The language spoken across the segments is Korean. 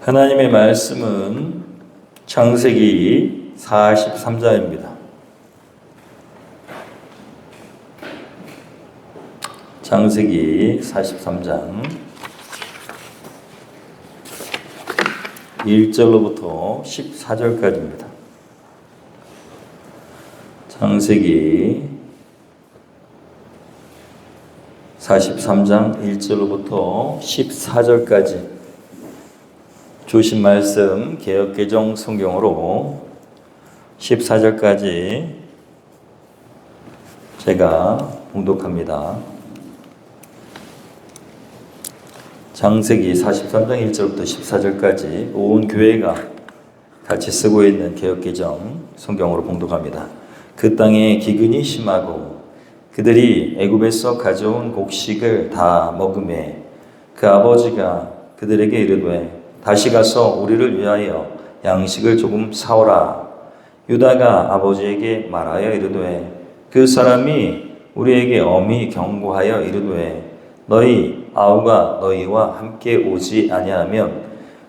하나님의 말씀은 창세기 43장입니다. 창세기 43장 1절로부터 14절까지입니다. 창세기 43장 1절로부터 14절까지 주신 말씀 개역개정 성경으로 14절까지 제가 봉독합니다. 창세기 43장 1절부터 14절까지 온 교회가 같이 쓰고 있는 개역개정 성경으로 봉독합니다. 그 땅에 기근이 심하고 그들이 애굽에서 가져온 곡식을 다 먹음에 그 아버지가 그들에게 이르되 다시 가서 우리를 위하여 양식을 조금 사오라. 유다가 아버지에게 말하여 이르되 그 사람이 우리에게 엄히 경고하여 이르되 너희 아우가 너희와 함께 오지 아니하면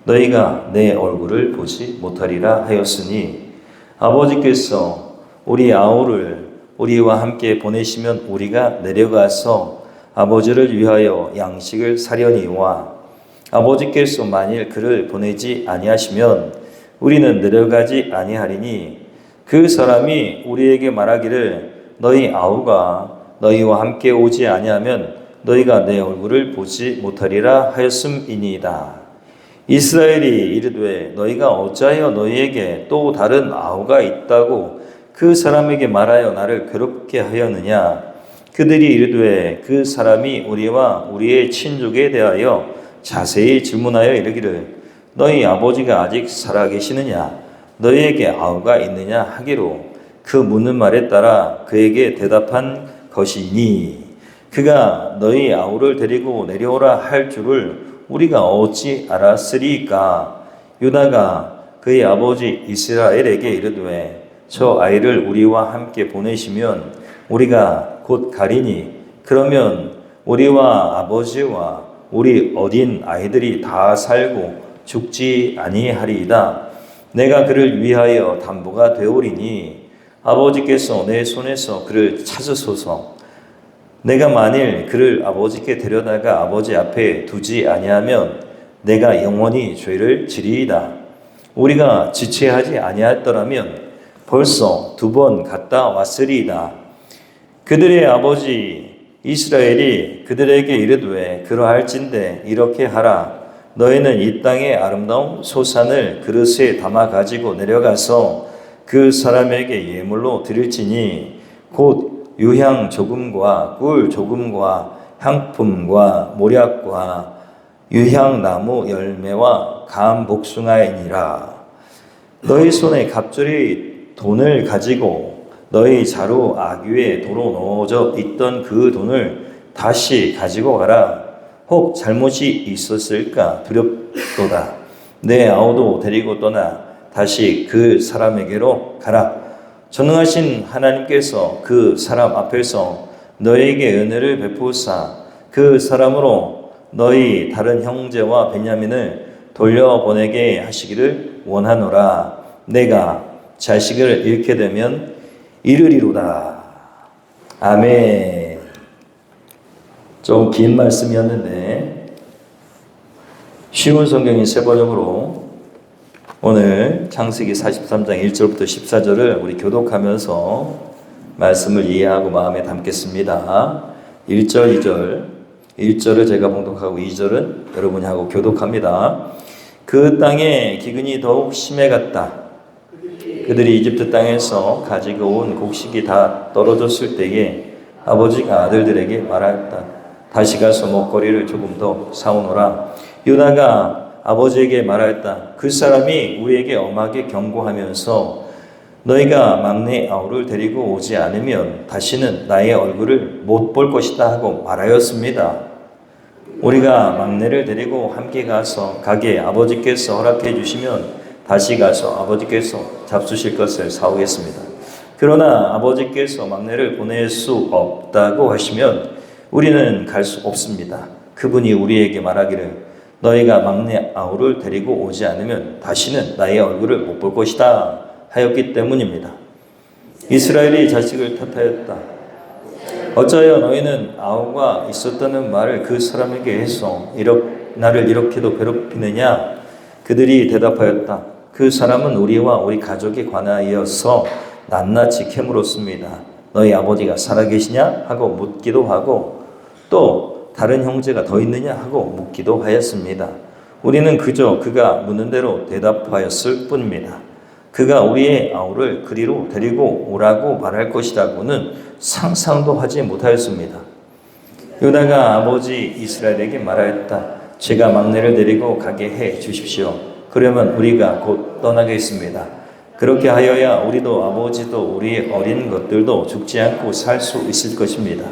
너희가 내 얼굴을 보지 못하리라 하였으니 아버지께서 우리 아우를 우리와 함께 보내시면 우리가 내려가서 아버지를 위하여 양식을 사려니와 아버지께서 만일 그를 보내지 아니하시면 우리는 내려가지 아니하리니 그 사람이 우리에게 말하기를 너희 아우가 너희와 함께 오지 아니하면 너희가 내 얼굴을 보지 못하리라 하였음이니이다. 이스라엘이 이르되 너희가 어찌하여 너희에게 또 다른 아우가 있다고 그 사람에게 말하여 나를 괴롭게 하였느냐. 그들이 이르되 그 사람이 우리와 우리의 친족에 대하여 자세히 질문하여 이르기를 너희 아버지가 아직 살아계시느냐 너희에게 아우가 있느냐 하기로 그 묻는 말에 따라 그에게 대답한 것이니 그가 너희 아우를 데리고 내려오라 할 줄을 우리가 어찌 알았으리까. 유다가 그의 아버지 이스라엘에게 이르되 저 아이를 우리와 함께 보내시면 우리가 곧 가리니 그러면 우리와 아버지와 우리 어린 아이들이 다 살고 죽지 아니하리이다. 내가 그를 위하여 담보가 되오리니 아버지께서 내 손에서 그를 찾으소서. 내가 만일 그를 아버지께 데려다가 아버지 앞에 두지 아니하면 내가 영원히 죄를 지리이다. 우리가 지체하지 아니하였더라면 벌써 2번 갔다 왔으리이다. 그들의 아버지 이스라엘이 그들에게 이르되 그러할진대 이렇게 하라. 너희는 이 땅의 아름다운 소산을 그릇에 담아 가지고 내려가서 그 사람에게 예물로 드릴지니 곧 유향 조금과 꿀 조금과 향품과 모략과 유향나무 열매와 감 복숭아이니라. 너희 손에 갑절이 돈을 가지고 너희 자루 아귀에 도로 넣어져 있던 그 돈을 다시 가지고 가라. 혹 잘못이 있었을까 두렵도다. 내 아우도 데리고 떠나 다시 그 사람에게로 가라. 전능하신 하나님께서 그 사람 앞에서 너희에게 은혜를 베푸사 그 사람으로 너희 다른 형제와 베냐민을 돌려보내게 하시기를 원하노라. 내가 자식을 잃게 되면 이르리로다. 아멘. 좀 긴 말씀이었는데 쉬운 성경인 세번역으로 오늘 창세기 43장 1절부터 14절을 우리 교독하면서 말씀을 이해하고 마음에 담겠습니다. 1절, 2절 1절을 제가 봉독하고 2절은 여러분이 하고 교독합니다. 그 땅에 기근이 더욱 심해갔다. 그들이 이집트 땅에서 가지고 온 곡식이 다 떨어졌을 때에 아버지가 아들들에게 말하였다. 다시 가서 먹거리를 조금 더 사오너라. 유다가 아버지에게 말하였다. 그 사람이 우리에게 엄하게 경고하면서 너희가 막내 아우를 데리고 오지 않으면 다시는 나의 얼굴을 못 볼 것이다 하고 말하였습니다. 우리가 막내를 데리고 함께 가게 아버지께서 허락해 주시면 다시 가서 아버지께서 잡수실 것을 사오겠습니다. 그러나 아버지께서 막내를 보낼 수 없다고 하시면 우리는 갈 수 없습니다. 그분이 우리에게 말하기를 너희가 막내 아우를 데리고 오지 않으면 다시는 나의 얼굴을 못 볼 것이다 하였기 때문입니다. 이스라엘이 자식을 탓하였다. 어찌하여 너희는 아우가 있었다는 말을 그 사람에게 해서 나를 이렇게도 괴롭히느냐? 그들이 대답하였다. 그 사람은 우리와 우리 가족에 관하여서 낱낱이 캐물었습니다. 너희 아버지가 살아계시냐? 하고 묻기도 하고 또 다른 형제가 더 있느냐? 하고 묻기도 하였습니다. 우리는 그저 그가 묻는 대로 대답하였을 뿐입니다. 그가 우리의 아우를 그리로 데리고 오라고 말할 것이라고는 상상도 하지 못하였습니다. 유다가 아버지 이스라엘에게 말하였다. 제가 막내를 데리고 가게 해 주십시오. 그러면 우리가 곧 떠나겠습니다. 그렇게 하여야 우리도 아버지도 우리의 어린 것들도 죽지 않고 살 수 있을 것입니다.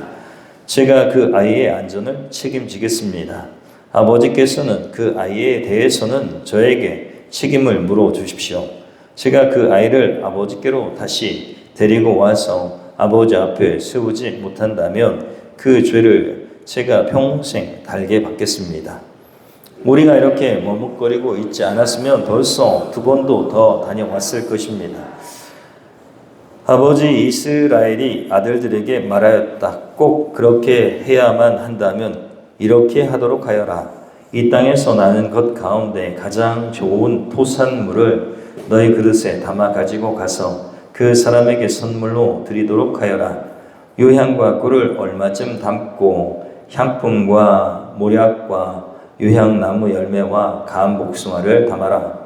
제가 그 아이의 안전을 책임지겠습니다. 아버지께서는 그 아이에 대해서는 저에게 책임을 물어 주십시오. 제가 그 아이를 아버지께로 다시 데리고 와서 아버지 앞에 세우지 못한다면 그 죄를 제가 평생 달게 받겠습니다. 우리가 이렇게 머뭇거리고 있지 않았으면 벌써 2번도 더 다녀왔을 것입니다. 아버지 이스라엘이 아들들에게 말하였다. 꼭 그렇게 해야만 한다면 이렇게 하도록 하여라. 이 땅에서 나는 것 가운데 가장 좋은 토산물을 너희 그릇에 담아 가지고 가서 그 사람에게 선물로 드리도록 하여라. 유향과 꿀을 얼마쯤 담고 향품과 모략과 유향나무 열매와 감 복숭아를 담아라.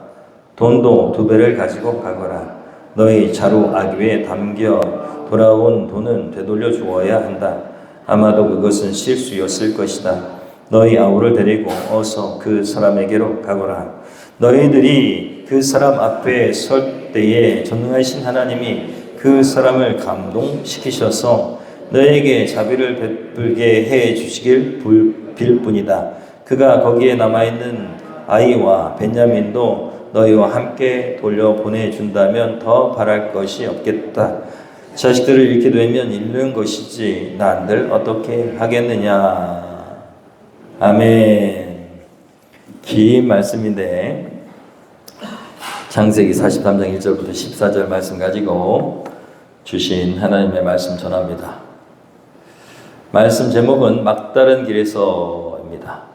돈도 2배를 가지고 가거라. 너희 자루 아귀에 담겨 돌아온 돈은 되돌려 주어야 한다. 아마도 그것은 실수였을 것이다. 너희 아우를 데리고 어서 그 사람에게로 가거라. 너희들이 그 사람 앞에 설 때에 전능하신 하나님이 그 사람을 감동시키셔서 너에게 자비를 베풀게 해 주시길 빌 뿐이다. 그가 거기에 남아있는 아이와 벤야민도 너희와 함께 돌려보내준다면 더 바랄 것이 없겠다. 자식들을 잃게 되면 잃는 것이지 난들 어떻게 하겠느냐. 아멘. 긴 말씀인데 창세기 43장 1절부터 14절 말씀 가지고 주신 하나님의 말씀 전합니다. 말씀 제목은 막다른 길에서입니다.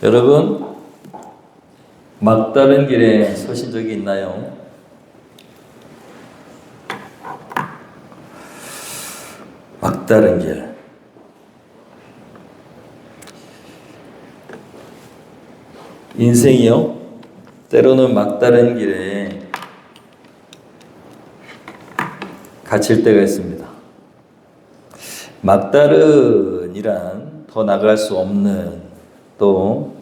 여러분, 막다른 길에 서신 적이 있나요? 막다른 길. 인생이요, 때로는 막다른 길에 갇힐 때가 있습니다. 막다른이란 더 나갈 수 없는, 또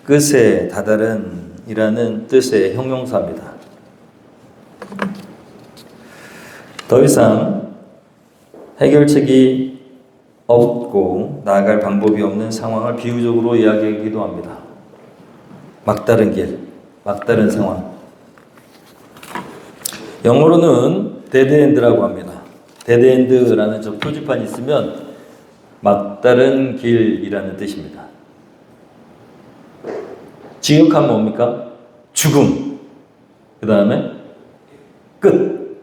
끝에 다다른이라는 뜻의 형용사입니다. 더 이상 해결책이 없고 나아갈 방법이 없는 상황을 비유적으로 이야기하기도 합니다. 막다른 길, 막다른 상황. 영어로는 데드엔드라고 합니다. 데드엔드라는 저 표지판이 있으면 막다른 길이라는 뜻입니다. 직역하면 뭡니까? 죽음. 그 다음에 끝.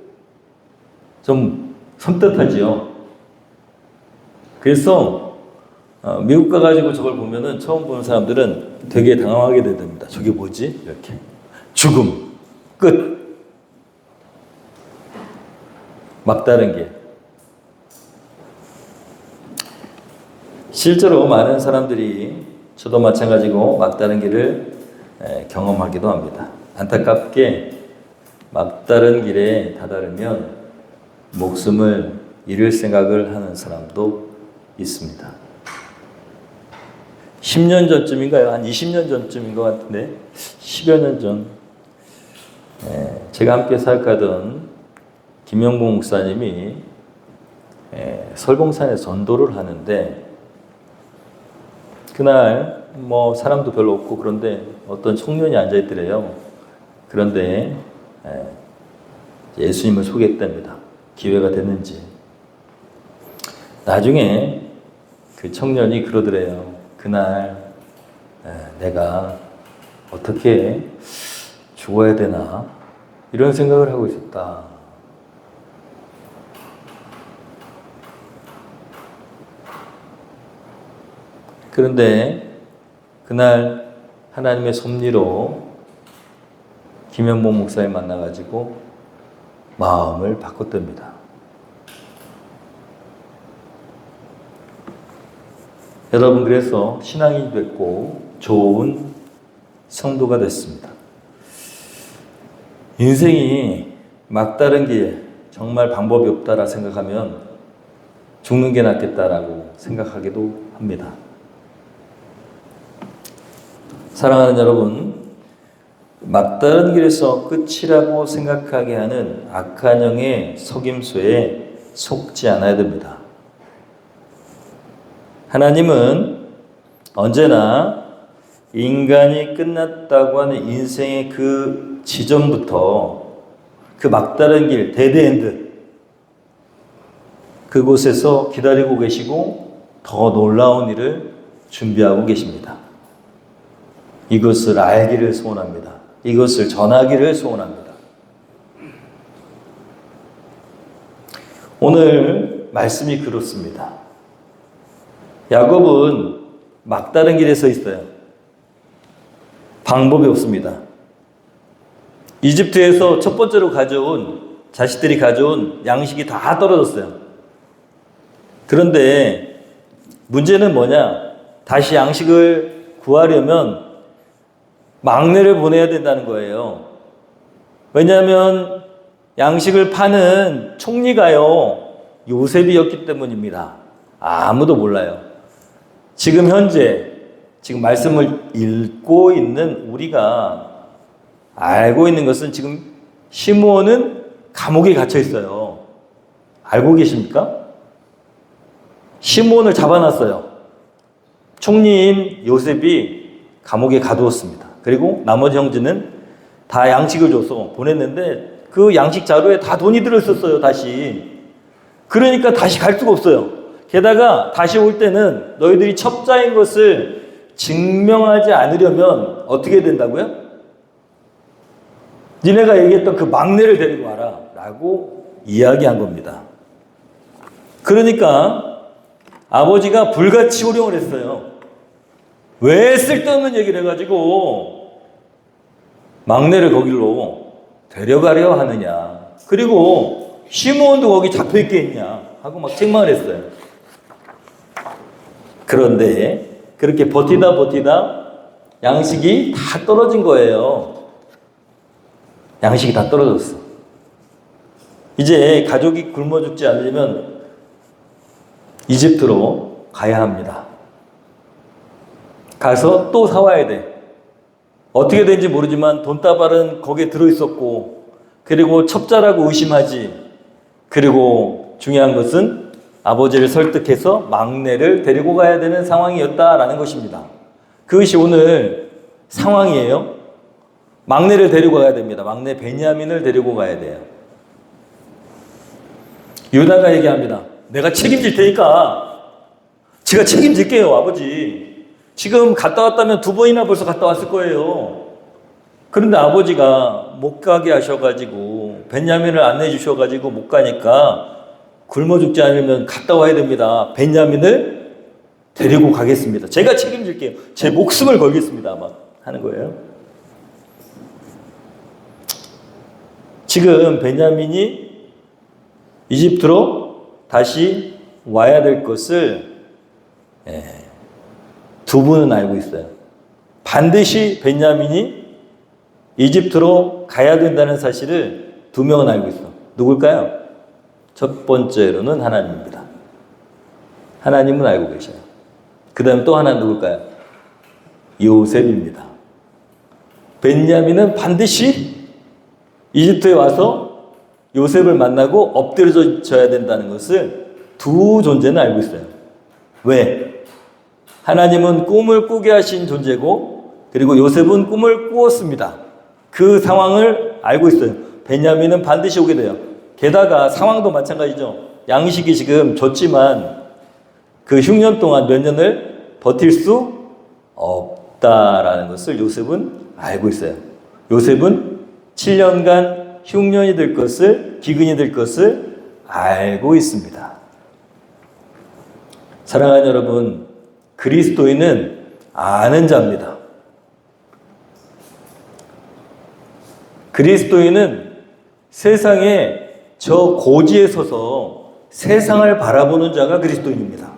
좀 섬뜩하지요. 그래서 미국 가가지고 저걸 보면은 처음 보는 사람들은 되게 당황하게 됩니다. 저게 뭐지? 이렇게. 죽음. 끝. 막다른 길. 실제로 많은 사람들이 저도 마찬가지고 막다른 길을 경험하기도 합니다. 안타깝게 막다른 길에 다다르면 목숨을 잃을 생각을 하는 사람도 있습니다. 10년 전쯤인가요? 한 20년 전쯤인 것 같은데 10여 년 전 제가 함께 사역하던 김영봉 목사님이 설봉산에 전도를 하는데 그날 뭐 사람도 별로 없고 그런데 어떤 청년이 앉아있더래요. 그런데 예수님을 소개했답니다. 기회가 됐는지. 나중에 그 청년이 그러더래요. 그날 내가 어떻게 죽어야 되나 이런 생각을 하고 있었다. 그런데 그날 하나님의 섭리로 김현봉 목사님 만나가지고 마음을 바꿨답니다. 여러분, 그래서 신앙이 됐고 좋은 성도가 됐습니다. 인생이 막다른 길, 정말 방법이 없다라 생각하면 죽는 게 낫겠다라고 생각하기도 합니다. 사랑하는 여러분, 막다른 길에서 끝이라고 생각하게 하는 악한 영의 속임수에 속지 않아야 됩니다. 하나님은 언제나 인간이 끝났다고 하는 인생의 그 지점부터 그 막다른 길, 데드엔드, 그곳에서 기다리고 계시고 더 놀라운 일을 준비하고 계십니다. 이것을 알기를 소원합니다. 이것을 전하기를 소원합니다. 오늘 말씀이 그렇습니다. 야곱은 막다른 길에 서 있어요. 방법이 없습니다. 이집트에서 첫 번째로 자식들이 가져온 양식이 다 떨어졌어요. 그런데 문제는 뭐냐? 다시 양식을 구하려면 막내를 보내야 된다는 거예요. 왜냐하면 양식을 파는 총리가요, 요셉이었기 때문입니다. 아무도 몰라요. 지금 말씀을 읽고 있는 우리가 알고 있는 것은 지금 시므온은 감옥에 갇혀 있어요. 알고 계십니까? 시므온을 잡아놨어요. 총리인 요셉이 감옥에 가두었습니다. 그리고 나머지 형제는 다 양식을 줘서 보냈는데 그 양식 자루에 다 돈이 들어있었어요. 다시. 그러니까 다시 갈 수가 없어요. 게다가 다시 올 때는 너희들이 첩자인 것을 증명하지 않으려면 어떻게 된다고요? 니네가 얘기했던 그 막내를 데리고 와라 라고 이야기한 겁니다. 그러니까 아버지가 불같이 호령을 했어요. 왜 쓸데없는 얘기를 해가지고 막내를 거길로 데려가려 하느냐. 그리고 시므온도 거기 잡혀있겠냐 하고 막 책망을 했어요. 그런데 그렇게 버티다 양식이 다 떨어진 거예요. 양식이 다 떨어졌어. 이제 가족이 굶어 죽지 않으려면 이집트로 가야 합니다. 가서 또 사와야 돼. 어떻게 된지 모르지만 돈다발은 거기에 들어있었고, 그리고 첩자라고 의심하지. 그리고 중요한 것은 아버지를 설득해서 막내를 데리고 가야 되는 상황이었다라는 것입니다. 그것이 오늘 상황이에요. 막내를 데리고 가야 됩니다. 막내 베냐민을 데리고 가야 돼요. 유다가 얘기합니다. 내가 책임질 테니까 제가 책임질게요, 아버지. 지금 갔다 왔다면 2번이나 벌써 갔다 왔을 거예요. 그런데 아버지가 못 가게 하셔가지고 베냐민을 안내해 주셔가지고 못 가니까 굶어 죽지 않으면 갔다 와야 됩니다. 베냐민을 데리고 가겠습니다. 제가 책임질게요. 제 목숨을 걸겠습니다. 아마 하는 거예요. 지금 베냐민이 이집트로 다시 와야 될 것을 두 분은 알고 있어요. 반드시 베냐민이 이집트로 가야 된다는 사실을 2명은 알고 있어. 누굴까요? 첫 번째로는 하나님입니다. 하나님은 알고 계셔요. 그 다음 또 하나는 누굴까요? 요셉입니다. 베냐민은 반드시 이집트에 와서 요셉을 만나고 엎드려져야 된다는 것을 두 존재는 알고 있어요. 왜? 하나님은 꿈을 꾸게 하신 존재고, 그리고 요셉은 꿈을 꾸었습니다. 그 상황을 알고 있어요. 베냐민은 반드시 오게 돼요. 게다가 상황도 마찬가지죠. 양식이 지금 줬지만 그 흉년 동안 몇 년을 버틸 수 없다라는 것을 요셉은 알고 있어요. 요셉은 7년간 흉년이 될 것을, 기근이 될 것을 알고 있습니다. 사랑하는 여러분, 그리스도인은 아는 자입니다. 그리스도인은 세상에 저 고지에 서서 세상을 바라보는 자가 그리스도인입니다.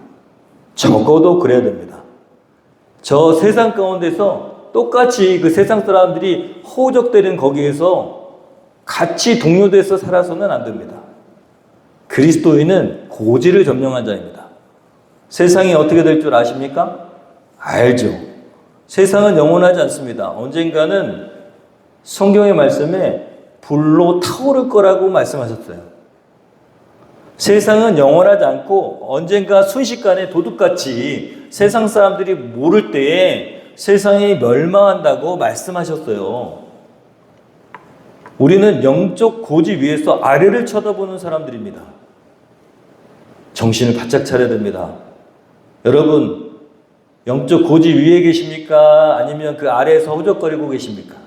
적어도 그래야 됩니다. 저 세상 가운데서 똑같이 그 세상 사람들이 호적되는 거기에서 같이 동료돼서 살아서는 안 됩니다. 그리스도인은 고지를 점령한 자입니다. 세상이 어떻게 될 줄 아십니까? 알죠. 세상은 영원하지 않습니다. 언젠가는 성경의 말씀에 불로 타오를 거라고 말씀하셨어요. 세상은 영원하지 않고 언젠가 순식간에 도둑같이 세상 사람들이 모를 때에 세상이 멸망한다고 말씀하셨어요. 우리는 영적 고지 위에서 아래를 쳐다보는 사람들입니다. 정신을 바짝 차려야 됩니다. 여러분, 영적 고지 위에 계십니까? 아니면 그 아래에서 허적거리고 계십니까?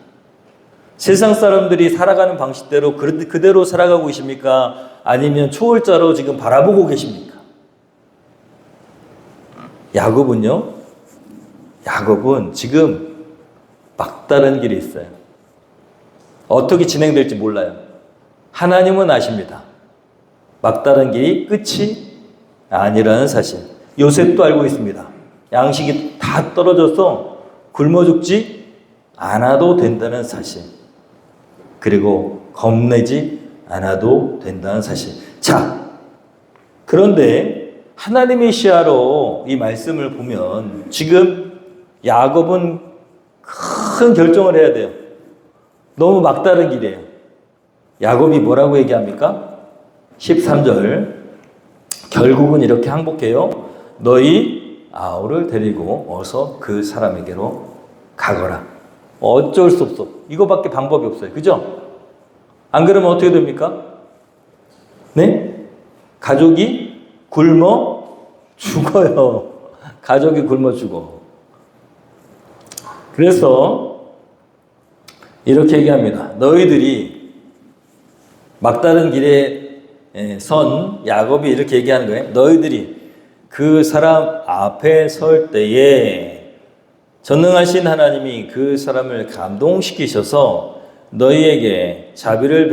세상 사람들이 살아가는 방식대로 그대로 살아가고 계십니까? 아니면 초월자로 지금 바라보고 계십니까? 야곱은요? 야곱은 지금 막다른 길에 있어요. 어떻게 진행될지 몰라요. 하나님은 아십니다. 막다른 길이 끝이 아니라는 사실. 요셉도 알고 있습니다. 양식이 다 떨어져서 굶어 죽지 않아도 된다는 사실. 그리고 겁내지 않아도 된다는 사실. 자, 그런데 하나님의 시야로 이 말씀을 보면 지금 야곱은 큰 결정을 해야 돼요. 너무 막다른 길이에요. 야곱이 뭐라고 얘기합니까? 13절. 결국은 이렇게 항복해요. 너희 아우를 데리고 어서 그 사람에게로 가거라. 어쩔 수 없어. 이거밖에 방법이 없어요. 그죠? 안 그러면 어떻게 됩니까? 네? 가족이 굶어 죽어요. 가족이 굶어 죽어. 그래서 이렇게 얘기합니다. 너희들이 막다른 길에 선 야곱이 이렇게 얘기하는 거예요. 너희들이 그 사람 앞에 설 때에 전능하신 하나님이 그 사람을 감동시키셔서 너희에게 자비를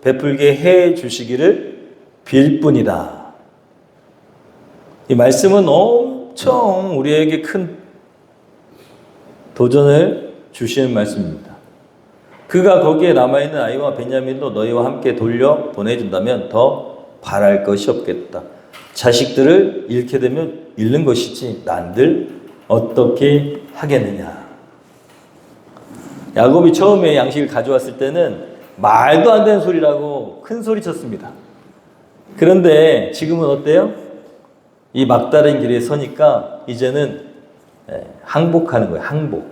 베풀게 해 주시기를 빌 뿐이다. 이 말씀은 엄청 우리에게 큰 도전을 주시는 말씀입니다. 그가 거기에 남아있는 아이와 베냐민도 너희와 함께 돌려 보내준다면 더 바랄 것이 없겠다. 자식들을 잃게 되면 잃는 것이지 난들 어떻게 하겠느냐. 야곱이 처음에 양식을 가져왔을 때는 말도 안 되는 소리라고 큰 소리 쳤습니다. 그런데 지금은 어때요? 이 막다른 길에 서니까 이제는 항복하는 거예요. 항복.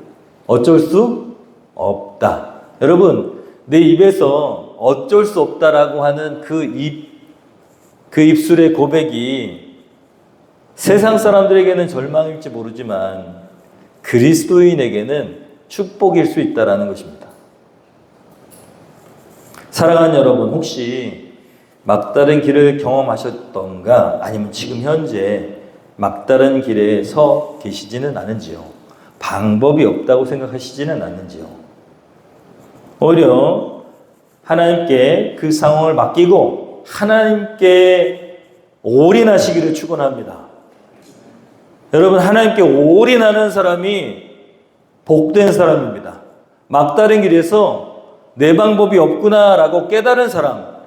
어쩔 수 없다. 여러분, 내 입에서 어쩔 수 없다라고 하는 그 입술의 고백이 세상 사람들에게는 절망일지 모르지만 그리스도인에게는 축복일 수 있다라는 것입니다. 사랑하는 여러분, 혹시 막다른 길을 경험하셨던가 아니면 지금 현재 막다른 길에 서 계시지는 않은지요? 방법이 없다고 생각하시지는 않는지요? 오히려 하나님께 그 상황을 맡기고 하나님께 올인하시기를 축원합니다. 여러분, 하나님께 올인하는 사람이 복된 사람입니다. 막다른 길에서 내 방법이 없구나라고 깨달은 사람,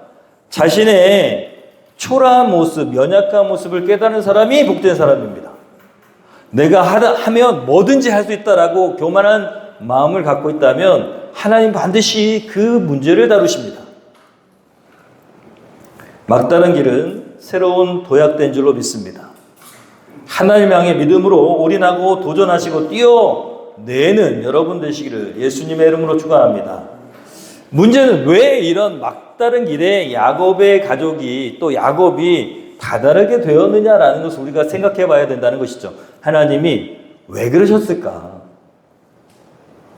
자신의 초라한 모습, 연약한 모습을 깨달은 사람이 복된 사람입니다. 내가 하면 뭐든지 할 수 있다라고 교만한 마음을 갖고 있다면 하나님 반드시 그 문제를 다루십니다. 막다른 길은 새로운 도약된 줄로 믿습니다. 하나님 향해 믿음으로 올인하고 도전하시고 뛰어내는 여러분 되시기를 예수님의 이름으로 축원합니다. 문제는 왜 이런 막다른 길에 야곱의 가족이 또 야곱이 다다르게 되었느냐라는 것을 우리가 생각해 봐야 된다는 것이죠. 하나님이 왜 그러셨을까?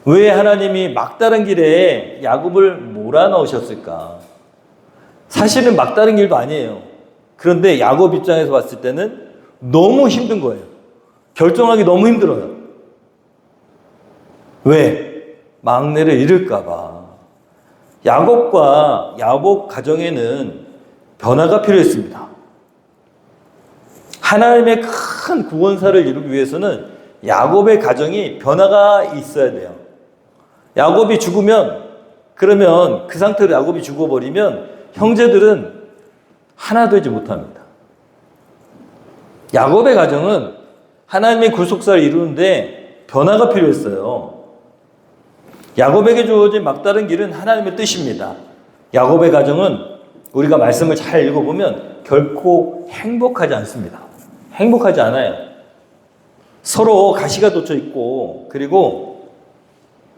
왜 하나님이 막다른 길에 야곱을 몰아넣으셨을까? 사실은 막다른 길도 아니에요. 그런데 야곱 입장에서 봤을 때는 너무 힘든 거예요. 결정하기 너무 힘들어요. 왜? 막내를 잃을까 봐. 야곱 가정에는 변화가 필요했습니다. 하나님의 큰 구원사를 이루기 위해서는 야곱의 가정이 변화가 있어야 돼요. 야곱이 죽으면, 그러면 그 상태로 야곱이 죽어버리면 형제들은 하나 되지 못합니다. 야곱의 가정은 하나님의 구속사를 이루는데 변화가 필요했어요. 야곱에게 주어진 막다른 길은 하나님의 뜻입니다. 야곱의 가정은 우리가 말씀을 잘 읽어보면 결코 행복하지 않습니다. 행복하지 않아요. 서로 가시가 돋쳐 있고, 그리고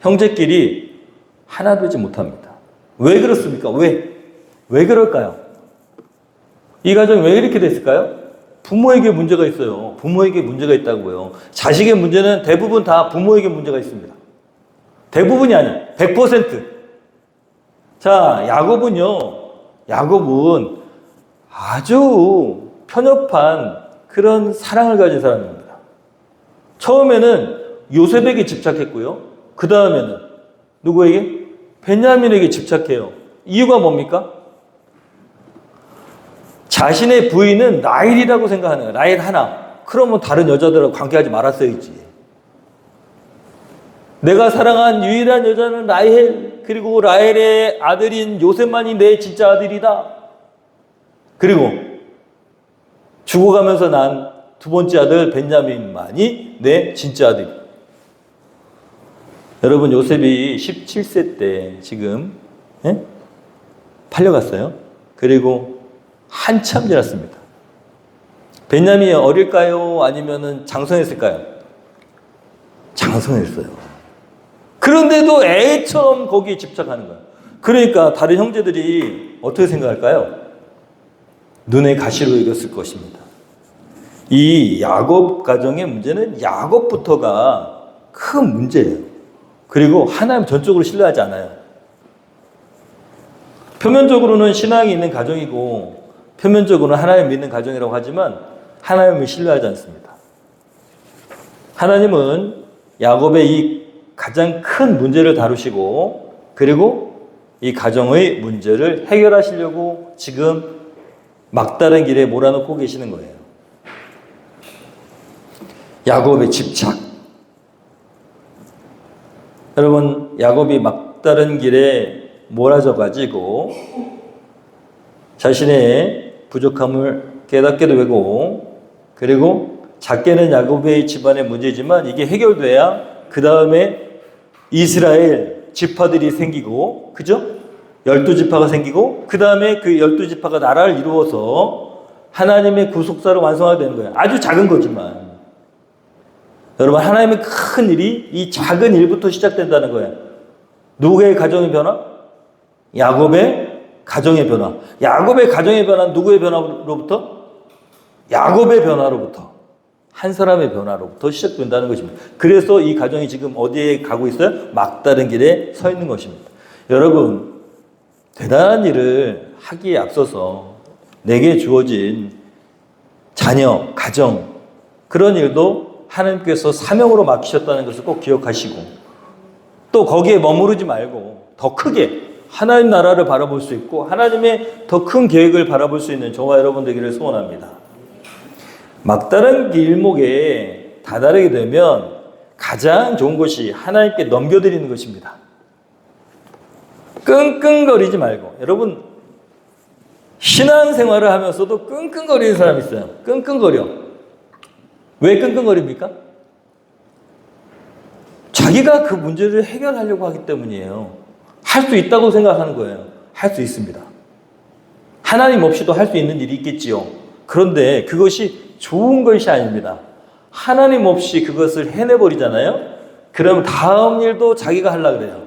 형제끼리 하나 되지 못합니다. 왜 그렇습니까? 왜 그럴까요? 이 가정이 왜 이렇게 됐을까요? 부모에게 문제가 있어요. 부모에게 문제가 있다고요. 자식의 문제는 대부분 다 부모에게 문제가 있습니다. 대부분이 아니에요. 100%. 자, 야곱은 아주 편협한 그런 사랑을 가진 사람입니다. 처음에는 요셉에게 집착했고요. 그 다음에는 누구에게? 베냐민에게 집착해요. 이유가 뭡니까? 자신의 부인은 라헬이라고 생각하는 거예요. 라헬 하나. 그러면 다른 여자들하고 관계하지 말았어야지. 내가 사랑한 유일한 여자는 라헬, 그리고 라헬의 아들인 요셉만이 내 진짜 아들이다. 그리고 죽어가면서 난 두 번째 아들 베냐민만이 내 진짜 아들. 여러분, 요셉이 17세 때 지금 팔려갔어요. 그리고 한참 지났습니다. 베냐민이 어릴까요? 아니면은 장성했을까요? 장성했어요. 그런데도 애처럼 거기에 집착하는 거예요. 그러니까 다른 형제들이 어떻게 생각할까요? 눈에 가시로 익었을 것입니다. 이 야곱 가정의 문제는 야곱부터가 큰 문제예요. 그리고 하나님 전적으로 신뢰하지 않아요. 표면적으로는 신앙이 있는 가정이고 표면적으로는 하나님 믿는 가정이라고 하지만 하나님을 신뢰하지 않습니다. 하나님은 야곱의 이 가장 큰 문제를 다루시고, 그리고 이 가정의 문제를 해결하시려고 지금 막다른 길에 몰아넣고 계시는 거예요. 야곱의 집착. 여러분, 야곱이 막다른 길에 몰아져 가지고 자신의 부족함을 깨닫게 되고, 그리고 작게는 야곱의 집안의 문제지만 이게 해결돼야 그 다음에 이스라엘 지파들이 생기고, 그죠? 12지파가 생기고, 그 다음에 그 12지파가 나라를 이루어서 하나님의 구속사를 완성하게 되는 거예요. 아주 작은 거지만. 여러분, 하나님의 큰 일이 이 작은 일부터 시작된다는 거예요. 누구의 가정의 변화? 야곱의 가정의 변화. 야곱의 가정의 변화는 누구의 변화로부터? 야곱의 변화로부터. 한 사람의 변화로부터 시작된다는 것입니다. 그래서 이 가정이 지금 어디에 가고 있어요? 막다른 길에 서 있는 것입니다. 여러분, 대단한 일을 하기에 앞서서 내게 주어진 자녀, 가정, 그런 일도 하나님께서 사명으로 맡기셨다는 것을 꼭 기억하시고, 또 거기에 머무르지 말고 더 크게 하나님 나라를 바라볼 수 있고 하나님의 더 큰 계획을 바라볼 수 있는 저와 여러분 되기를 소원합니다. 막다른 길목에 다다르게 되면 가장 좋은 것이 하나님께 넘겨드리는 것입니다. 끙끙거리지 말고. 여러분, 신앙생활을 하면서도 끙끙거리는 사람이 있어요. 끙끙거려. 왜 끙끙거립니까? 자기가 그 문제를 해결하려고 하기 때문이에요. 할 수 있다고 생각하는 거예요. 할 수 있습니다. 하나님 없이도 할 수 있는 일이 있겠지요. 그런데 그것이 좋은 것이 아닙니다. 하나님 없이 그것을 해내버리잖아요. 그럼 다음 일도 자기가 하려고 그래요.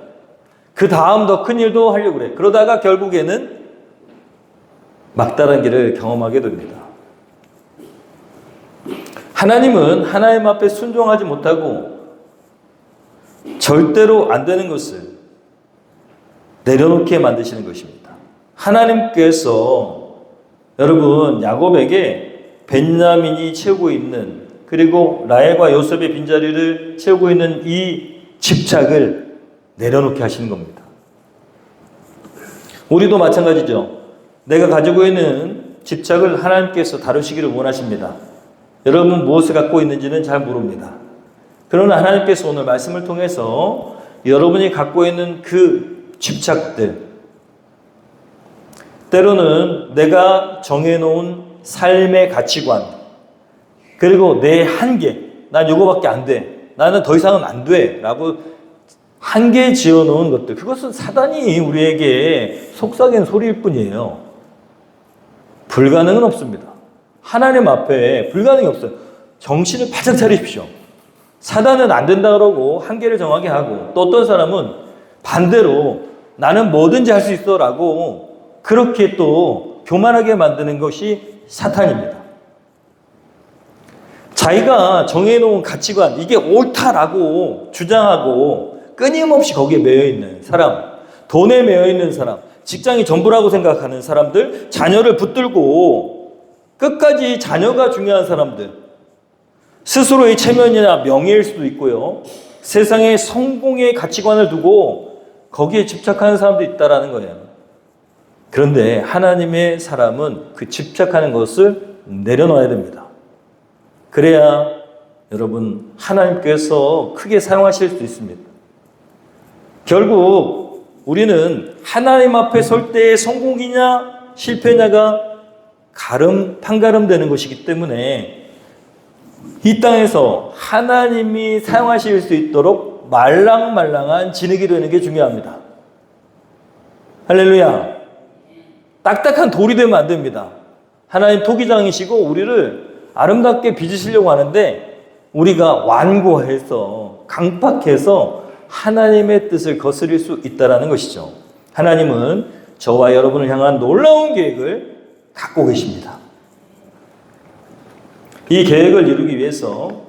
그 다음 더 큰 일도 하려고 그래. 그러다가 결국에는 막다른 길을 경험하게 됩니다. 하나님은 하나님 앞에 순종하지 못하고 절대로 안 되는 것을 내려놓게 만드시는 것입니다. 하나님께서 여러분 야곱에게 벤야민이 채우고 있는, 그리고 라헬과 요셉의 빈자리를 채우고 있는 이 집착을 내려놓게 하시는 겁니다. 우리도 마찬가지죠. 내가 가지고 있는 집착을 하나님께서 다루시기를 원하십니다. 여러분 무엇을 갖고 있는지는 잘 모릅니다. 그러나 하나님께서 오늘 말씀을 통해서 여러분이 갖고 있는 그 집착들, 때로는 내가 정해놓은 삶의 가치관, 그리고 내 한계, 난 이거밖에 안 돼, 나는 더 이상은 안 돼 라고 한계 지어놓은 것들, 그것은 사단이 우리에게 속삭이는 소리일 뿐이에요. 불가능은 없습니다. 하나님 앞에 불가능이 없어요. 정신을 바짝 차리십시오. 사단은 안 된다 그러고 한계를 정하게 하고, 또 어떤 사람은 반대로 나는 뭐든지 할 수 있어 라고 그렇게 또 교만하게 만드는 것이 사탄입니다. 자기가 정해놓은 가치관, 이게 옳다라고 주장하고 끊임없이 거기에 매여있는 사람, 돈에 매여있는 사람, 직장이 전부라고 생각하는 사람들, 자녀를 붙들고 끝까지 자녀가 중요한 사람들, 스스로의 체면이나 명예일 수도 있고요, 세상의 성공의 가치관을 두고 거기에 집착하는 사람도 있다라는 거예요. 그런데 하나님의 사람은 그 집착하는 것을 내려놔야 됩니다. 그래야 여러분 하나님께서 크게 사용하실 수 있습니다. 결국 우리는 하나님 앞에 설 때의 성공이냐 실패냐가 판가름되는 것이기 때문에 이 땅에서 하나님이 사용하실 수 있도록 말랑말랑한 진흙이 되는 게 중요합니다. 할렐루야. 딱딱한 돌이 되면 안 됩니다. 하나님 토기장이시고 우리를 아름답게 빚으시려고 하는데, 우리가 완고해서 강팍해서 하나님의 뜻을 거스릴 수 있다는 것이죠. 하나님은 저와 여러분을 향한 놀라운 계획을 갖고 계십니다. 이 계획을 이루기 위해서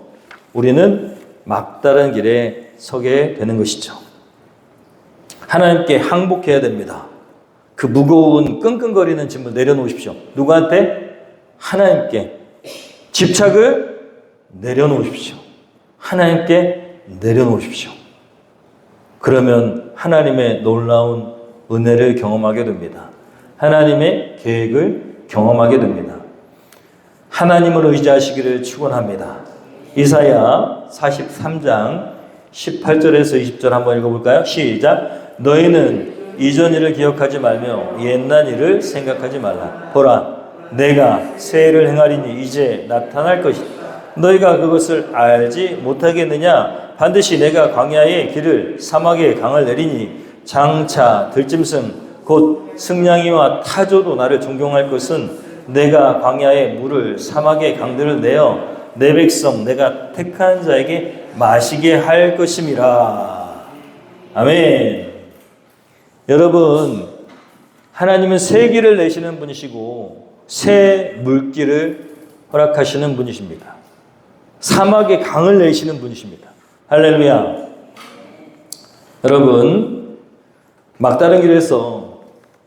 우리는 막다른 길에 서게 되는 것이죠. 하나님께 항복해야 됩니다. 그 무거운 끙끙거리는 짐을 내려놓으십시오. 누구한테? 하나님께. 집착을 내려놓으십시오. 하나님께 내려놓으십시오. 그러면 하나님의 놀라운 은혜를 경험하게 됩니다. 하나님의 계획을 경험하게 됩니다. 하나님을 의지하시기를 축원합니다. 이사야 43장 18절에서 20절 한번 읽어볼까요? 시작. 너희는 이전 일을 기억하지 말며 옛날 일을 생각하지 말라. 보라, 내가 새 일을 행하리니 이제 나타날 것이다. 너희가 그것을 알지 못하겠느냐? 반드시 내가 광야의 길을 사막의 강을 내리니 장차 들짐승 곧 승냥이와 타조도 나를 존경할 것은 내가 광야의 물을 사막의 강들을 내어 내 백성 내가 택한 자에게 마시게 할 것임이라. 아멘. 여러분, 하나님은 새 길을 내시는 분이시고 새 물길을 허락하시는 분이십니다. 사막의 강을 내시는 분이십니다. 할렐루야. 여러분, 막다른 길에서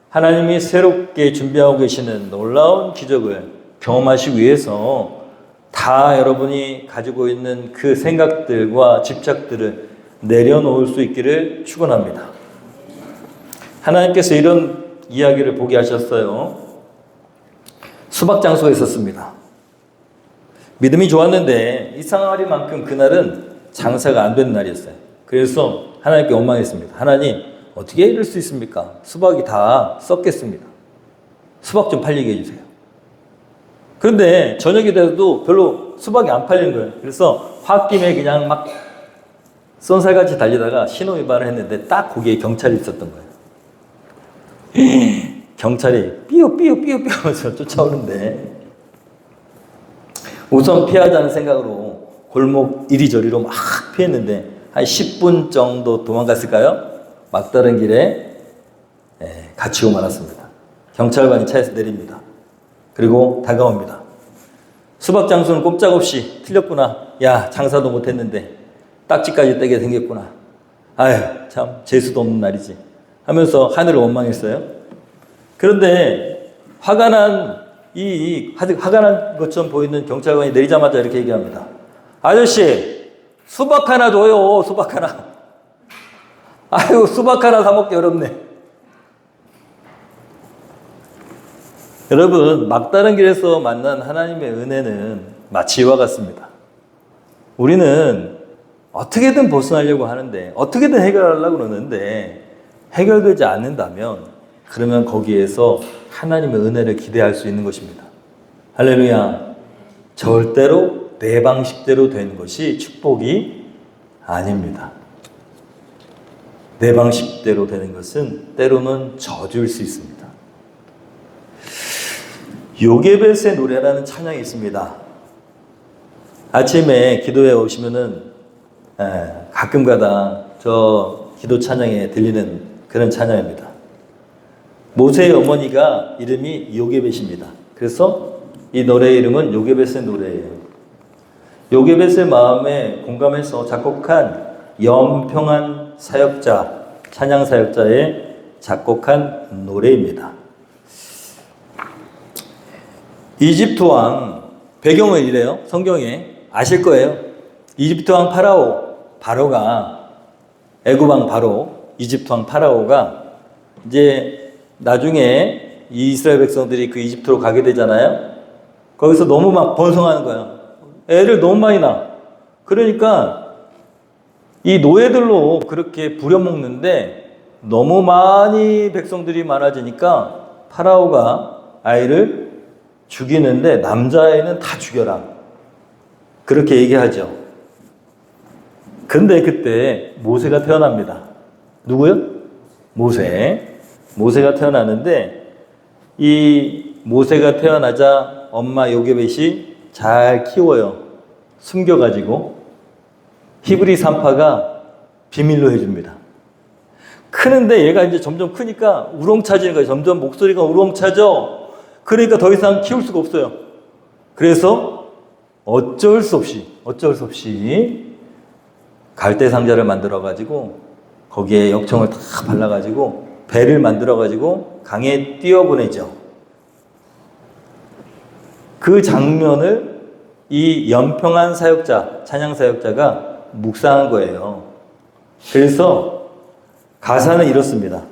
하나님이 새롭게 준비하고 계시는 놀라운 기적을 경험하시기 위해서 다 여러분이 가지고 있는 그 생각들과 집착들을 내려놓을 수 있기를 축원합니다. 하나님께서 이런 이야기를 보게 하셨어요. 수박 장소에 있었습니다. 믿음이 좋았는데 이상하리만큼 그날은 장사가 안 된 날이었어요. 그래서 하나님께 원망했습니다. 하나님, 어떻게 이럴 수 있습니까? 수박이 다 썩겠습니다. 수박 좀 팔리게 해주세요. 그런데 저녁이 돼도 별로 수박이 안 팔리는 거예요. 그래서 홧김에 그냥 막 쏜살같이 달리다가 신호위반을 했는데 딱 거기에 경찰이 있었던 거예요. 경찰이 삐요삐요삐요 하면서 쫓아오는데 우선 피하자는 생각으로 골목 이리저리로 막 피했는데 한 10분 정도 도망갔을까요? 막다른 길에 갇히고 말았습니다. 경찰관이 차에서 내립니다. 그리고 다가옵니다. 수박 장수는 꼼짝없이 틀렸구나. 야, 장사도 못했는데 딱지까지 떼게 생겼구나. 아유, 참 재수도 없는 날이지 하면서 하늘을 원망했어요. 그런데 화가 난 것처럼 보이는 경찰관이 내리자마자 이렇게 얘기합니다. 아저씨, 수박 하나 줘요. 수박 하나. 아유, 수박 하나 사 먹기 어렵네. 여러분, 막다른 길에서 만난 하나님의 은혜는 마치 이와 같습니다. 우리는 어떻게든 벗어나려고 하는데, 어떻게든 해결하려고 그러는데 해결되지 않는다면 그러면 거기에서 하나님의 은혜를 기대할 수 있는 것입니다. 할렐루야. 절대로 내 방식대로 되는 것이 축복이 아닙니다. 내 방식대로 되는 것은 때로는 저주일 수 있습니다. 요게벳의 노래라는 찬양이 있습니다. 아침에 기도에 오시면은 가끔가다 저 기도 찬양에 들리는 그런 찬양입니다. 모세의 어머니가 이름이 요게벳입니다. 그래서 이 노래의 이름은 요게벳의 노래예요. 요게벳의 마음에 공감해서 작곡한 염평한 사역자, 찬양 사역자의 작곡한 노래입니다. 이집트 왕, 배경은 이래요. 성경에 아실 거예요. 이집트 왕 바로가 애굽 왕 바로, 이집트 왕 파라오가 이제 나중에 이스라엘 백성들이 그 이집트로 가게 되잖아요. 거기서 너무 막 번성하는 거야. 애를 너무 많이 낳아. 그러니까 이 노예들로 그렇게 부려먹는데 너무 많이 백성들이 많아지니까 파라오가 아이를 죽이는데 남자애는 다 죽여라. 그렇게 얘기하죠. 근데 그때 모세가 태어납니다. 누구요? 모세가 태어나는데 이 모세가 태어나자 엄마 요게벳이 잘 키워요. 숨겨가지고 히브리 산파가 비밀로 해줍니다. 크는데 얘가 이제 점점 크니까 우렁차지는 거예요. 점점 목소리가 우렁차져. 그러니까 더 이상 키울 수가 없어요. 그래서 어쩔 수 없이 갈대 상자를 만들어가지고 거기에 역청을 다 발라가지고 배를 만들어가지고 강에 띄워보내죠. 그 장면을 이 연평한 사역자, 찬양 사역자가 묵상한 거예요. 그래서 가사는 이렇습니다.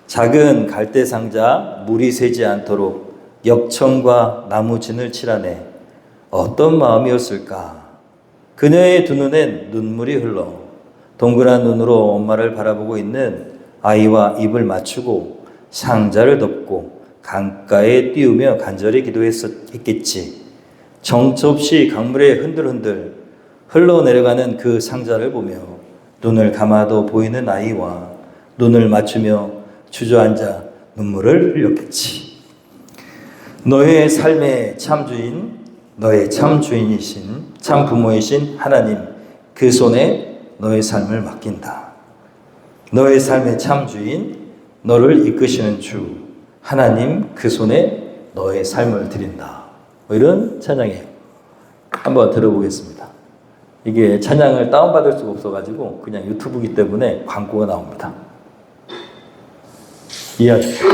작은 갈대 상자 물이 새지 않도록 역청과 나무진을 칠하네. 어떤 마음이었을까? 그녀의 두 눈엔 눈물이 흘러 동그란 눈으로 엄마를 바라보고 있는 아이와 입을 맞추고 상자를 덮고 강가에 띄우며 간절히 기도했겠지. 정처없이 강물에 흔들흔들 흘러내려가는 그 상자를 보며 눈을 감아도 보이는 아이와 눈을 맞추며 주저앉아 눈물을 흘렸겠지. 너의 삶의 참주인, 너의 참 주인이신, 참 부모이신 하나님, 그 손에 너의 삶을 맡긴다. 너의 삶의 참 주인, 너를 이끄시는 주, 하나님, 그 손에 너의 삶을 드린다. 뭐 이런 찬양이에요. 한번 들어보겠습니다. 이게 찬양을 다운받을 수가 없어가지고 그냥 유튜브이기 때문에 광고가 나옵니다. 이해하십시오.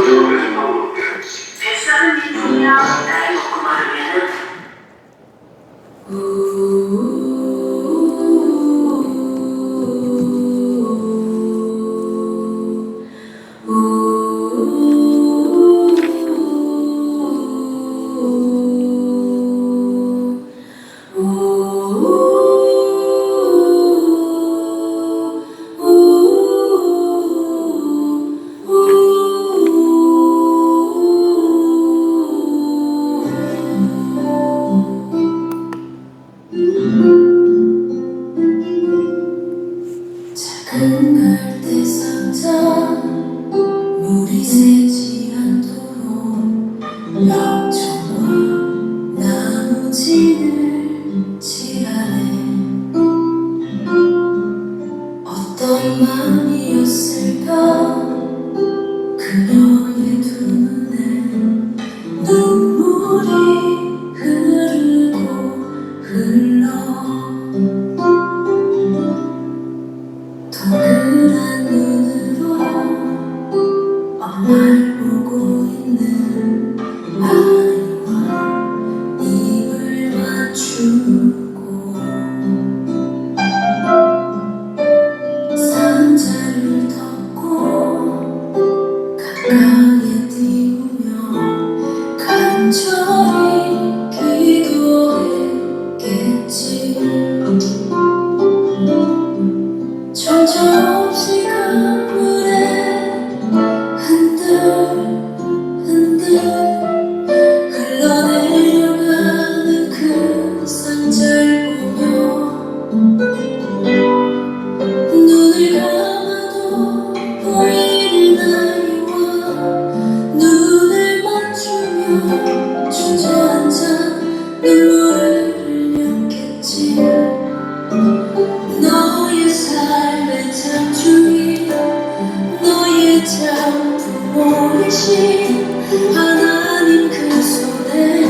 하나님 그 손에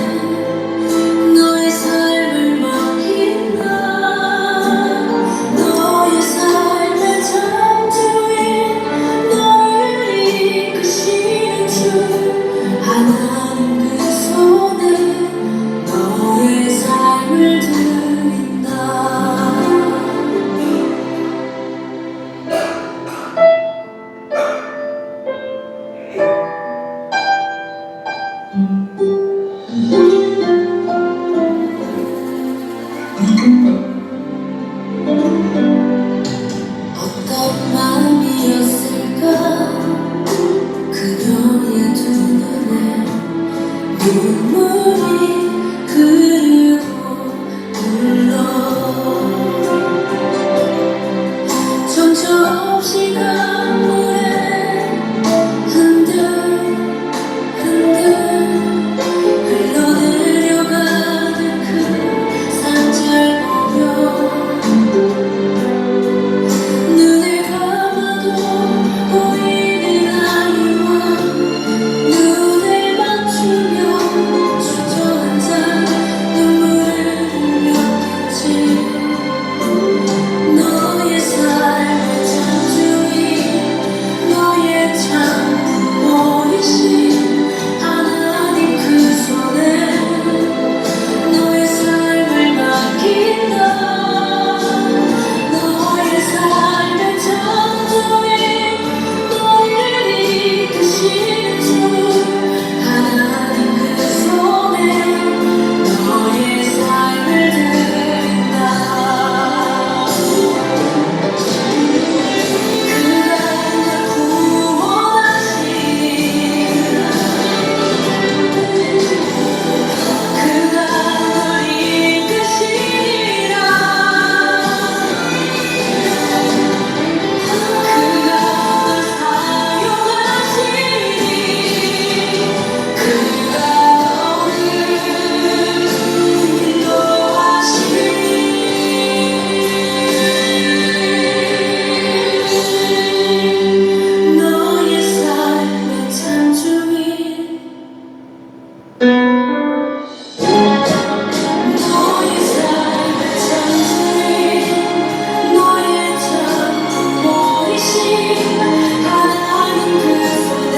너의 삶을 맡긴다. 너의 삶의 창조인 너를 이끄시는 주 하나님 그 손에 너의 삶을 드린다. 어떤 마음이었을까 그녀의 두 눈에 눈물이 흐르고 흘러 정처없이 강물에 흔들흔들 흘러내려가는 그 산잘 보며 눈을 감아도 보이는 아이와 눈을 맞추며 주저앉아 눈물을 흘렸겠지. 너의 삶의 창조인 너의 참 보이신 하나님 그 손에 너의 삶을 맡긴다. 너의 삶의 창조인 너를 이끄시는 주 하나님 그 손에 너의 삶을 드린다. 그가 널 구원하시리라. 그가 널 이끄시리라. 그가 널 사용하시니 그가 너를 인도하시니 너의 삶의 창조인 너의 삶의 창조인 너의 참 보이신 하나님 그 손에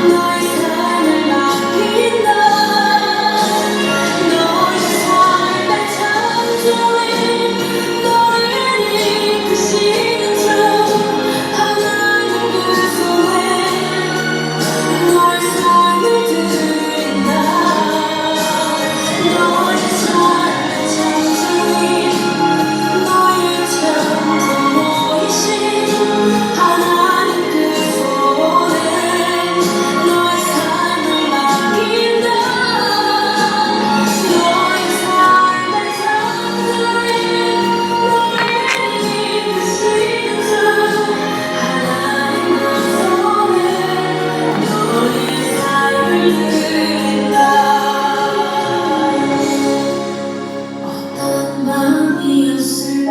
너의 삶을 맡긴다. 너의 삶의 창조인 너를 이끄시는 주 하나님 그 손에 너의 삶을 드린다. 너의 삶의 창조인 너의 참 보이신 하나님 그 손에 너의 삶을 맡긴다. 너의 삶의 창조인 너를 이끄시는 주 하나님 그 손에 너의 삶을 드린다. 어떤 마음이었을까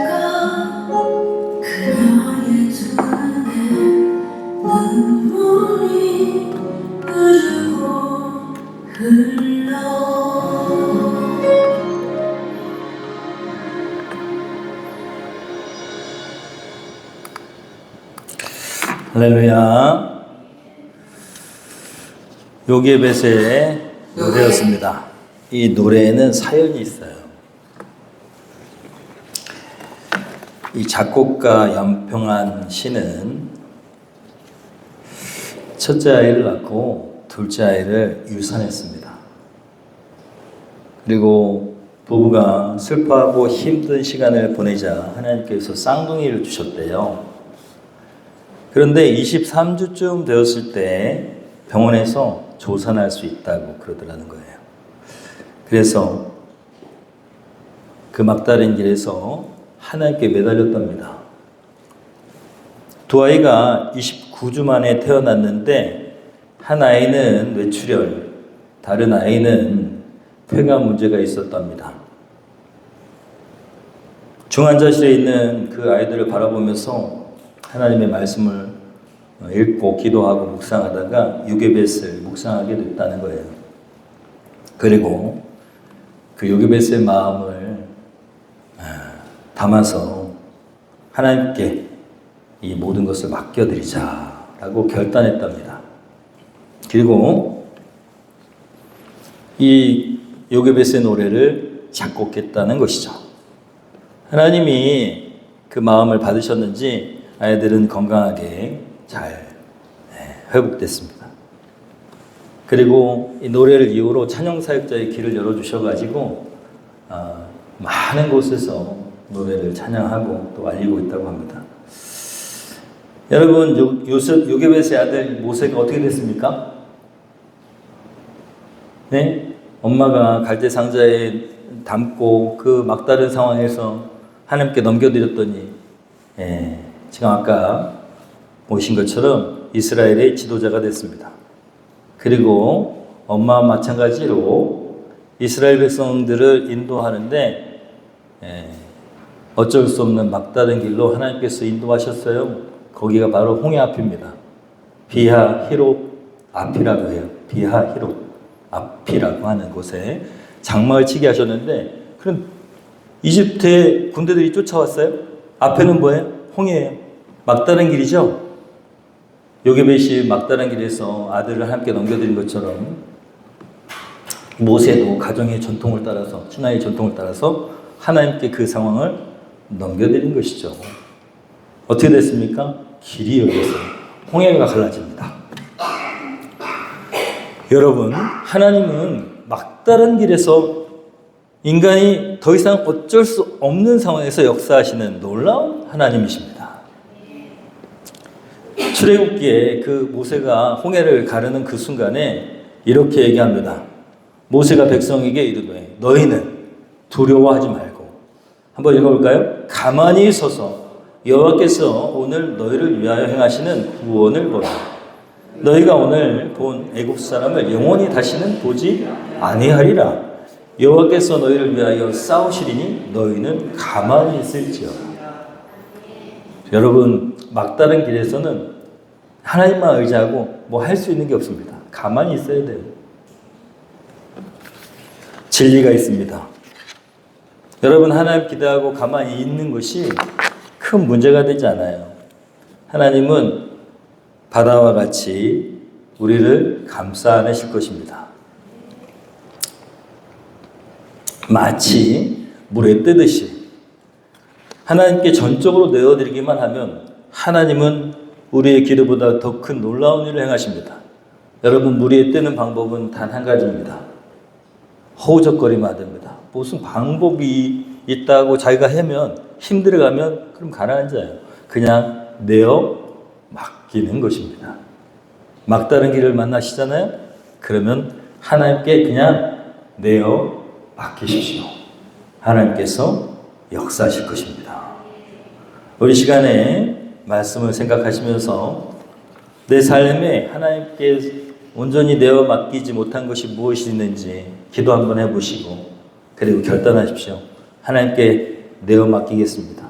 그녀의 두 눈에 눈물이 흐르고 흘러 할렐루야. 요게벳의 노래였습니다. 이 노래에는 사연이 있어요. 이 작곡가 연평한 씨는 첫째 아이를 낳고 둘째 아이를 유산했습니다. 그리고 부부가 슬퍼하고 힘든 시간을 보내자 하나님께서 쌍둥이를 주셨대요. 그런데 23주쯤 되었을 때 병원에서 조산할 수 있다고 그러더라는 거예요. 그래서 그 막다른 길에서 하나님께 매달렸답니다. 두 아이가 29주 만에 태어났는데 한 아이는 뇌출혈, 다른 아이는 폐가 문제가 있었답니다. 중환자실에 있는 그 아이들을 바라보면서 하나님의 말씀을 읽고 기도하고 묵상하다가 요게벳을 묵상하게 됐다는 거예요. 그리고 그 요게벳의 마음을 담아서 하나님께 이 모든 것을 맡겨드리자라고 결단했답니다. 그리고 이 요게벳의 노래를 작곡했다는 것이죠. 하나님이 그 마음을 받으셨는지 아이들은 건강하게 잘 회복됐습니다. 그리고 이 노래를 이후로 찬양사역자의 길을 열어주셔가지고 많은 곳에서 노래를 찬양하고 또 알리고 있다고 합니다. 여러분, 요게벳의 아들 모세가 어떻게 됐습니까? 네? 엄마가 갈대 상자에 담고 그 막다른 상황에서 하나님께 넘겨드렸더니 지금 아까 보신 것처럼 이스라엘의 지도자가 됐습니다. 그리고 엄마와 마찬가지로 이스라엘 백성들을 인도하는데 어쩔 수 없는 막다른 길로 하나님께서 인도하셨어요. 거기가 바로 홍해 앞입니다. 비하 히롯 앞이라고 해요. 비하 히롯 앞이라고 하는 곳에 장막을 치게 하셨는데, 그럼 이집트의 군대들이 쫓아왔어요. 앞에는 뭐예요? 홍해예요. 막다른 길이죠. 요게벳이 막다른 길에서 아들을 함께 넘겨드린 것처럼 모세도 가정의 전통을 따라서, 신앙의 전통을 따라서 하나님께 그 상황을 넘겨드린 것이죠. 어떻게 됐습니까? 길이 열려서 홍해가 갈라집니다. 여러분, 하나님은 막다른 길에서 인간이 더 이상 어쩔 수 없는 상황에서 역사하시는 놀라운 하나님이십니다. 출애굽기에 그 모세가 홍해를 가르는 그 순간에 이렇게 얘기합니다. 모세가 백성에게 이르되 너희는 두려워하지 말고, 한번 읽어볼까요? 가만히 서서 여호와께서 오늘 너희를 위하여 행하시는 구원을 보라. 너희가 오늘 본 애굽 사람을 영원히 다시는 보지 아니하리라. 여호와께서 너희를 위하여 싸우시리니 너희는 가만히 있을지어다. 여러분, 막다른 길에서는 하나님만 의지하고 뭐 할 수 있는 게 없습니다. 가만히 있어야 돼요. 진리가 있습니다. 여러분, 하나님 기대하고 가만히 있는 것이 큰 문제가 되지 않아요. 하나님은 바다와 같이 우리를 감싸 안으실 것입니다. 마치 물에 뜨듯이 하나님께 전적으로 내어드리기만 하면 하나님은 우리의 기도보다 더 큰 놀라운 일을 행하십니다. 여러분, 물에 뜨는 방법은 단 한 가지입니다. 허우적거리면 안 됩니다. 무슨 방법이 있다고 자기가 하면 힘들어가면 그럼 가난한 자예요. 그냥 내어 맡기는 것입니다. 막다른 길을 만나시잖아요. 그러면 하나님께 그냥 내어 맡기십시오. 하나님께서 역사하실 것입니다. 우리 시간에 말씀을 생각하시면서 내 삶에 하나님께 온전히 내어 맡기지 못한 것이 무엇이 있는지 기도 한번 해보시고, 그리고 결단하십시오. 하나님께 내어 맡기겠습니다.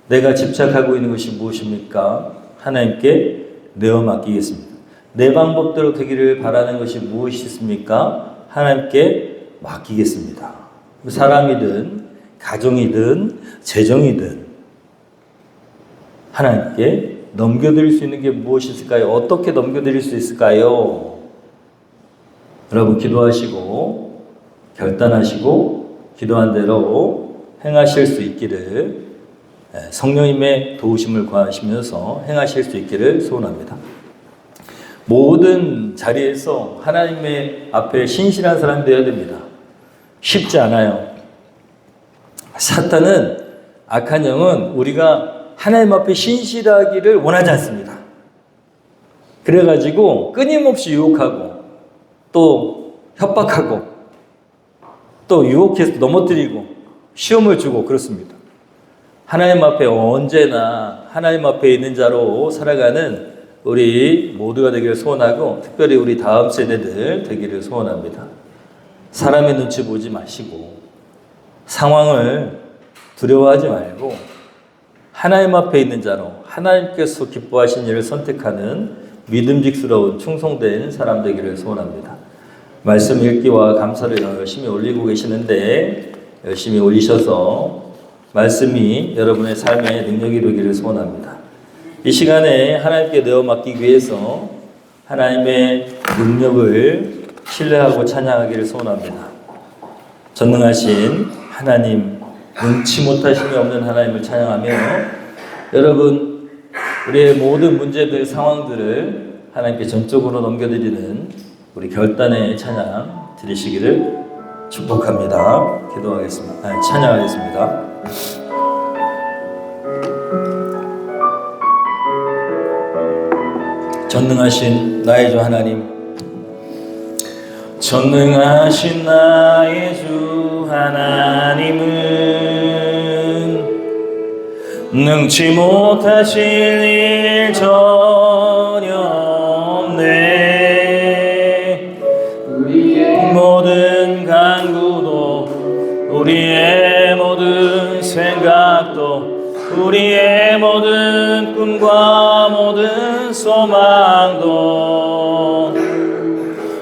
내가 집착하고 있는 것이 무엇입니까? 하나님께 내어 맡기겠습니다. 내 방법대로 되기를 바라는 것이 무엇이 있습니까? 하나님께 맡기겠습니다. 사람이든 가정이든 재정이든 하나님께 넘겨드릴 수 있는 게 무엇이 있을까요? 어떻게 넘겨드릴 수 있을까요? 여러분, 기도하시고 결단하시고 기도한 대로 행하실 수 있기를, 성령님의 도우심을 구하시면서 행하실 수 있기를 소원합니다. 모든 자리에서 하나님의 앞에 신실한 사람이 되어야 됩니다. 쉽지 않아요. 사탄은, 악한 영은 우리가 하나님 앞에 신실하기를 원하지 않습니다. 그래가지고 끊임없이 유혹하고 또 협박하고 또 유혹해서 넘어뜨리고 시험을 주고 그렇습니다. 하나님 앞에 언제나 하나님 앞에 있는 자로 살아가는 우리 모두가 되기를 소원하고, 특별히 우리 다음 세대들 되기를 소원합니다. 사람의 눈치 보지 마시고 상황을 두려워하지 말고 하나님 앞에 있는 자로, 하나님께서 기뻐하신 일을 선택하는 믿음직스러운 충성된 사람 되기를 소원합니다. 말씀 읽기와 감사를 열심히 올리고 계시는데 열심히 올리셔서 말씀이 여러분의 삶에 능력이 되기를 소원합니다. 이 시간에 하나님께 내어 맡기기 위해서 하나님의 능력을 신뢰하고 찬양하기를 소원합니다. 전능하신 하나님, 능치 못하심이 없는 하나님을 찬양하며 여러분 우리의 모든 문제들, 상황들을 하나님께 전적으로 넘겨드리는 우리 결단의 찬양 드리시기를 축복합니다. 기도하겠습니다. 찬양하겠습니다. 전능하신 나의 주 하나님, 전능하신 나의 주 하나님은 능치 못하실 일 전혀 없네. 우리의 모든 간구도 우리의 모든 생각도 우리의 모든 꿈과 모든 소망도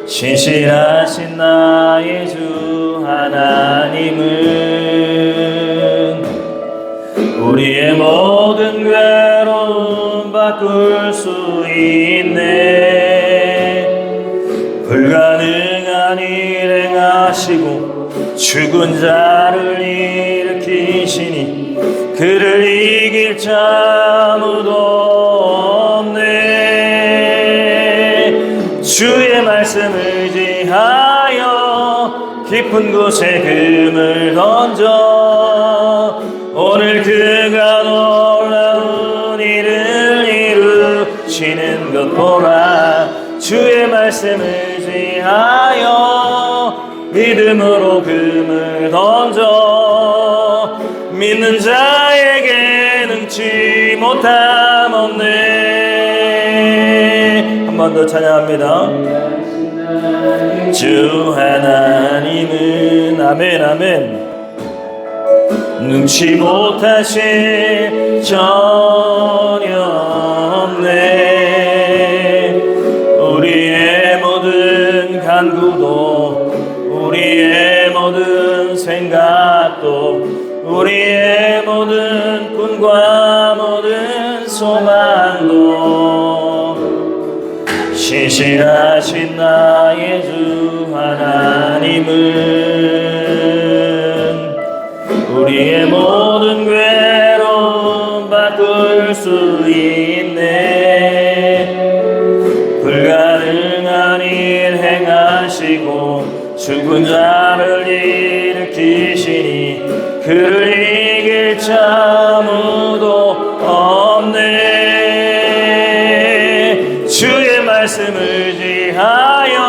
신실하신 나의 주 하나님은 우리의 모든 괴로움 바꿀 수 있네. 불가능한 일 행하시고 죽은 자를 일으키시니 그를 이길 자 아무도 없네. 주의 말씀을 의지하여 깊은 곳에 금을 던져 오늘 그가 놀라운 일을 이루시는 것 보라. 주의 말씀을 의지하여 믿음으로 금을 던져 믿는 자에게 능치 못함 없네. 한 번 더 찬양합니다. 주 하나님은 아멘 아멘 능치 못하실 전혀 없네. 우리의 모든 간구도 우리의 모든 생각도 우리의 모든 꿈과 모든 소망도 신실하신 나의 주 하나님은 우리의 모든 괴로움 바꿀 수 있네. 불가능한 일 행하시고 죽은 자를 일으키시니 그를 이길 자 아무도 없네. 주의 말씀을 의지하여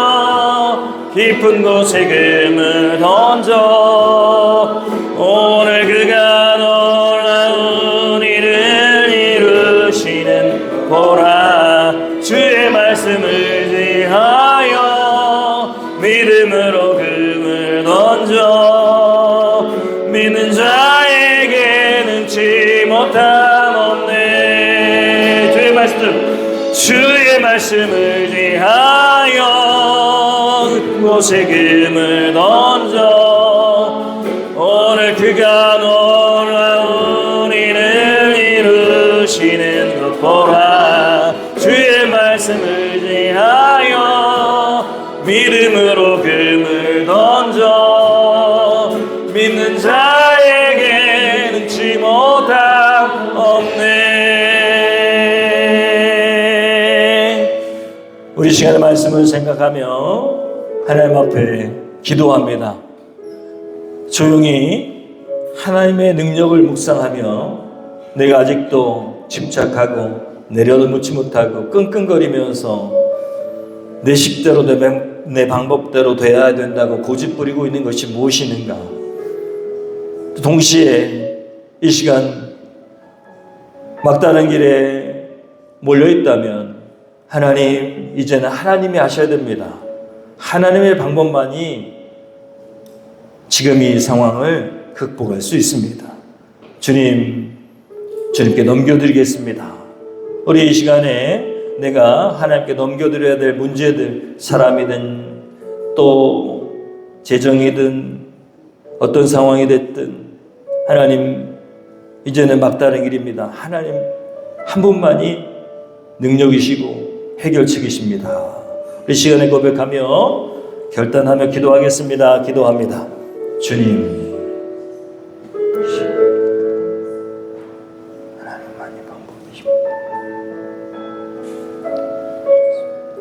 깊은 곳에 금을 던져 오늘 그가 놀라운 일을 이루시는 보라. 주의 말씀을 의지하여 믿음으로 금을 던져 믿는 자에게 능치 못함 없네. 주의 말씀을 의지하여 곳에 금을 던져 오늘 그가 놀라운 일을 이루시는 것 보라. 주의 말씀을 의지하여 믿음으로 금을 던져 믿는 자에게 능치 못함 없네. 우리 시간의 말씀을 생각하며 하나님 앞에 기도합니다. 조용히 하나님의 능력을 묵상하며 내가 아직도 집착하고 내려놓지 못하고 끙끙거리면서 내 식대로 내 방법대로 돼야 된다고 고집부리고 있는 것이 무엇이는가. 동시에 이 시간 막다른 길에 몰려있다면 하나님, 이제는 하나님이 하셔야 됩니다. 하나님의 방법만이 지금 이 상황을 극복할 수 있습니다. 주님께 넘겨드리겠습니다. 우리 이 시간에 내가 하나님께 넘겨드려야 될 문제들, 사람이든 또 재정이든 어떤 상황이 됐든 하나님, 이제는 막다른 길입니다. 하나님 한 분만이 능력이시고 해결책이십니다. 우리 시간에 고백하며 결단하며 기도하겠습니다. 기도합니다. 주님,